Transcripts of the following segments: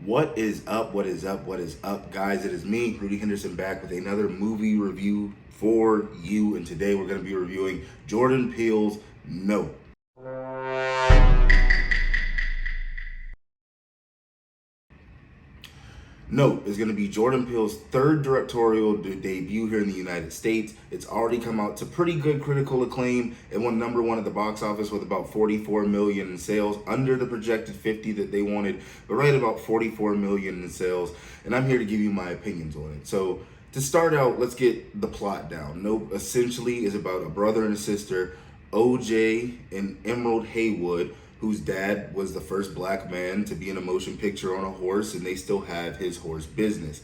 What is up? What is up? What is up, guys? It is me, Rudy Henderson, back with another movie review for you. And today we're going to be reviewing Jordan Peele's Nope. Nope is going to be Jordan Peele's third directorial debut here in the United States. It's already come out to pretty good critical acclaim. It won number one at the box office with about 44 million in sales, under the projected 50 that they wanted, but right about 44 million in sales. And I'm here to give you my opinions on it. So to start out, let's get the plot down. Nope essentially is about a brother and a sister, OJ and Emerald Haywood, whose dad was the first black man to be in a motion picture on a horse, and they still have his horse business.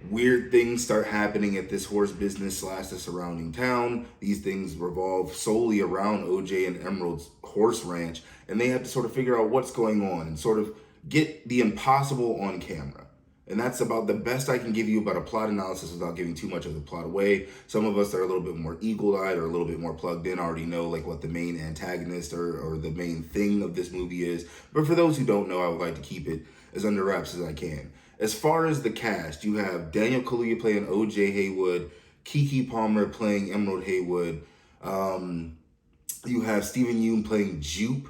Weird things start happening at this horse business / the surrounding town. These things revolve solely around OJ and Emerald's horse ranch, and they have to sort of figure out what's going on and sort of get the impossible on camera. And that's about the best I can give you about a plot analysis without giving too much of the plot away. Some of us that are a little bit more eagle-eyed or a little bit more plugged in already know like what the main antagonist or the main thing of this movie is. But for those who don't know, I would like to keep it as under wraps as I can. As far as the cast, you have Daniel Kaluuya playing O.J. Haywood, Keke Palmer playing Emerald Haywood. You have Stephen Yeun playing Jupe.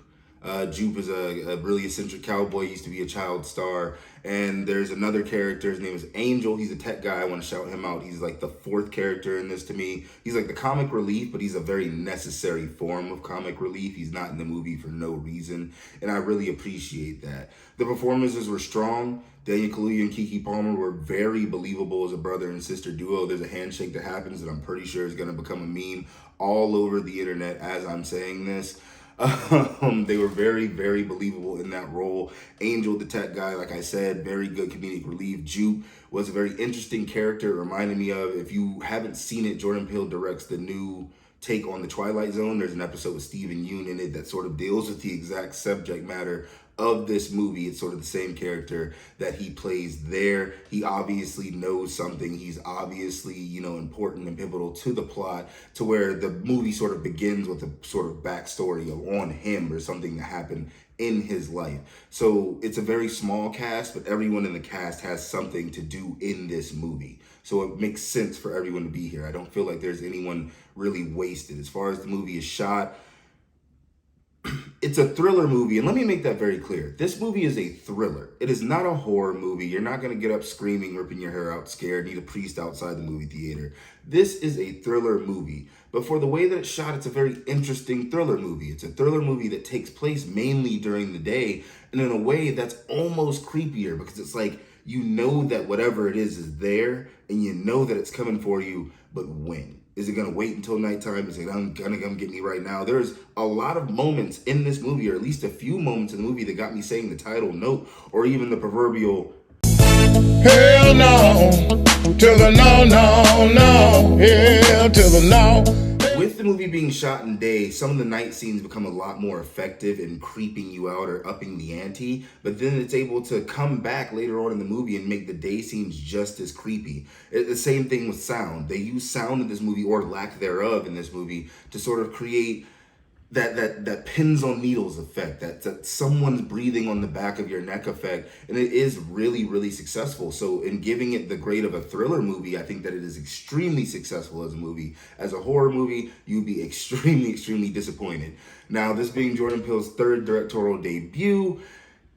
Jupe is a really eccentric cowboy, used to be a child star. And there's another character, his name is Angel. He's a tech guy, I want to shout him out. He's like the fourth character in this to me. He's like the comic relief, but he's a very necessary form of comic relief. He's not in the movie for no reason, and I really appreciate that. The performances were strong. Daniel Kaluuya and Keke Palmer were very believable as a brother and sister duo. There's a handshake that happens that I'm pretty sure is going to become a meme all over the internet as I'm saying this. They were very, very believable in that role. Angel, the tech guy, like I said, very good comedic relief. Jupe was a very interesting character. It reminded me of, if you haven't seen it, Jordan Peele directs the new take on the Twilight Zone. There's an episode with Stephen Yeun in it that sort of deals with the exact subject matter of this movie. It's sort of the same character that he plays there. He obviously knows something. He's obviously, important and pivotal to the plot, to where the movie sort of begins with a sort of backstory on him or something that happened in his life. So it's a very small cast, but everyone in the cast has something to do in this movie. So it makes sense for everyone to be here. I don't feel like there's anyone really wasted. As far as the movie is shot, it's a thriller movie, and let me make that very clear. This movie is a thriller. It is not a horror movie. You're not going to get up screaming, ripping your hair out, scared, need a priest outside the movie theater. This is a thriller movie, but for the way that it's shot, it's a very interesting thriller movie. It's a thriller movie that takes place mainly during the day, and in a way that's almost creepier, because it's like you know that whatever it is there, and you know that it's coming for you, but when? Is it going to wait until nighttime? Is it going to come get me right now? There's a lot of moments in this movie, or at least a few moments in the movie, that got me saying the title Nope, or even the proverbial hell no, to the no, no, no, hell to the no. With the movie being shot in day, some of the night scenes become a lot more effective in creeping you out or upping the ante, but then it's able to come back later on in the movie and make the day scenes just as creepy. The same thing with sound. They use sound in this movie, or lack thereof in this movie, to sort of create that pins on needles effect, that someone's breathing on the back of your neck effect, and it is really, really successful. So in giving it the grade of a thriller movie, I think that it is extremely successful as a movie. As a horror movie, you'd be extremely, extremely disappointed. Now, this being Jordan Peele's third directorial debut,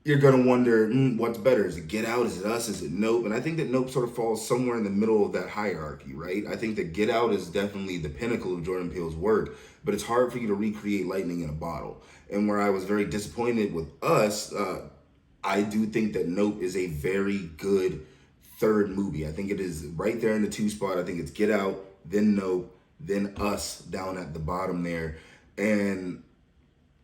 you're going to wonder, what's better? Is it Get Out? Is it Us? Is it Nope? And I think that Nope sort of falls somewhere in the middle of that hierarchy, right? I think that Get Out is definitely the pinnacle of Jordan Peele's work, but it's hard for you to recreate lightning in a bottle. And where I was very disappointed with Us, I do think that Nope is a very good third movie. I think it is right there in the two spot. I think it's Get Out, then Nope, then Us down at the bottom there. And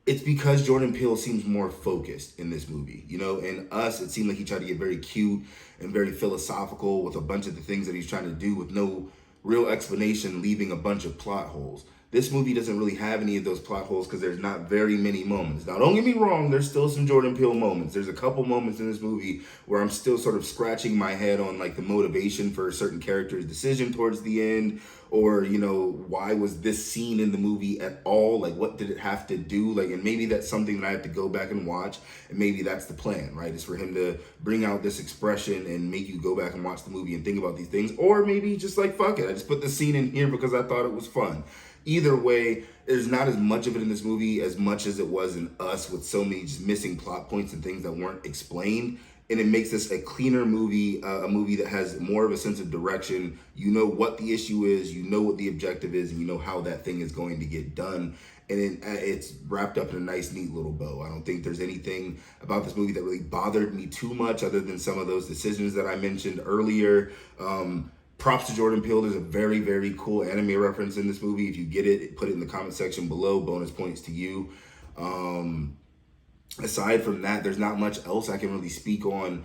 it's because Jordan Peele seems more focused in this movie. In Us, it seemed like he tried to get very cute and very philosophical with a bunch of the things that he's trying to do with no real explanation, leaving a bunch of plot holes. This movie doesn't really have any of those plot holes because there's not very many moments. Now, don't get me wrong, there's still some Jordan Peele moments. There's a couple moments in this movie where I'm still sort of scratching my head on like the motivation for a certain character's decision towards the end, or, you know, why was this scene in the movie at all? Like, what did it have to do? Like, and maybe that's something that I have to go back and watch, and maybe that's the plan, right? It's for him to bring out this expression and make you go back and watch the movie and think about these things, or maybe just like, fuck it, I just put the scene in here because I thought it was fun. Either way, there's not as much of it in this movie as much as it was in Us, with so many just missing plot points and things that weren't explained. And it makes this a cleaner movie, a movie that has more of a sense of direction. You know what the issue is, you know what the objective is, and you know how that thing is going to get done. And it's wrapped up in a nice, neat little bow. I don't think there's anything about this movie that really bothered me too much, other than some of those decisions that I mentioned earlier. Props to Jordan Peele. There's a very, very cool anime reference in this movie. If you get it, put it in the comment section below. Bonus points to you. Aside from that, there's not much else I can really speak on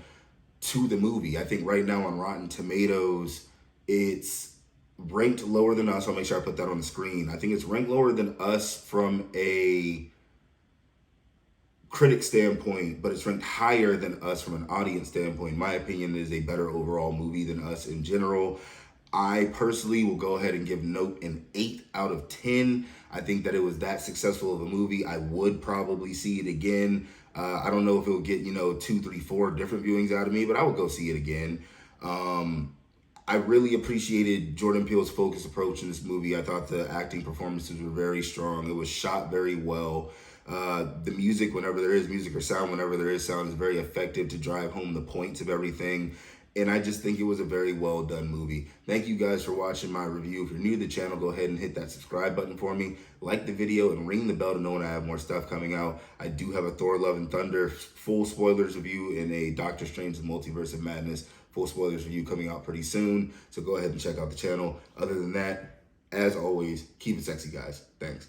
to the movie. I think right now on Rotten Tomatoes, it's ranked lower than Us. I'll make sure I put that on the screen. I think it's ranked lower than Us from a critic standpoint, but it's ranked higher than Us from an audience standpoint. In my opinion, it is a better overall movie than Us in general. I personally will go ahead and give Nope an 8 out of 10. I think that it was that successful of a movie. I would probably see it again. I don't know if it will get, 2, 3, 4 different viewings out of me, but I would go see it again. I really appreciated Jordan Peele's focused approach in this movie. I thought the acting performances were very strong. It was shot very well. The music, whenever there is music, or sound, whenever there is sound, is very effective to drive home the points of everything. And I just think it was a very well done movie. Thank you guys for watching my review. If you're new to the channel, go ahead and hit that subscribe button for me. Like the video and ring the bell to know when I have more stuff coming out. I do have a Thor Love and Thunder full spoilers review and a Doctor Strange the Multiverse of Madness full spoilers review coming out pretty soon. So go ahead and check out the channel. Other than that, as always, keep it sexy, guys. Thanks.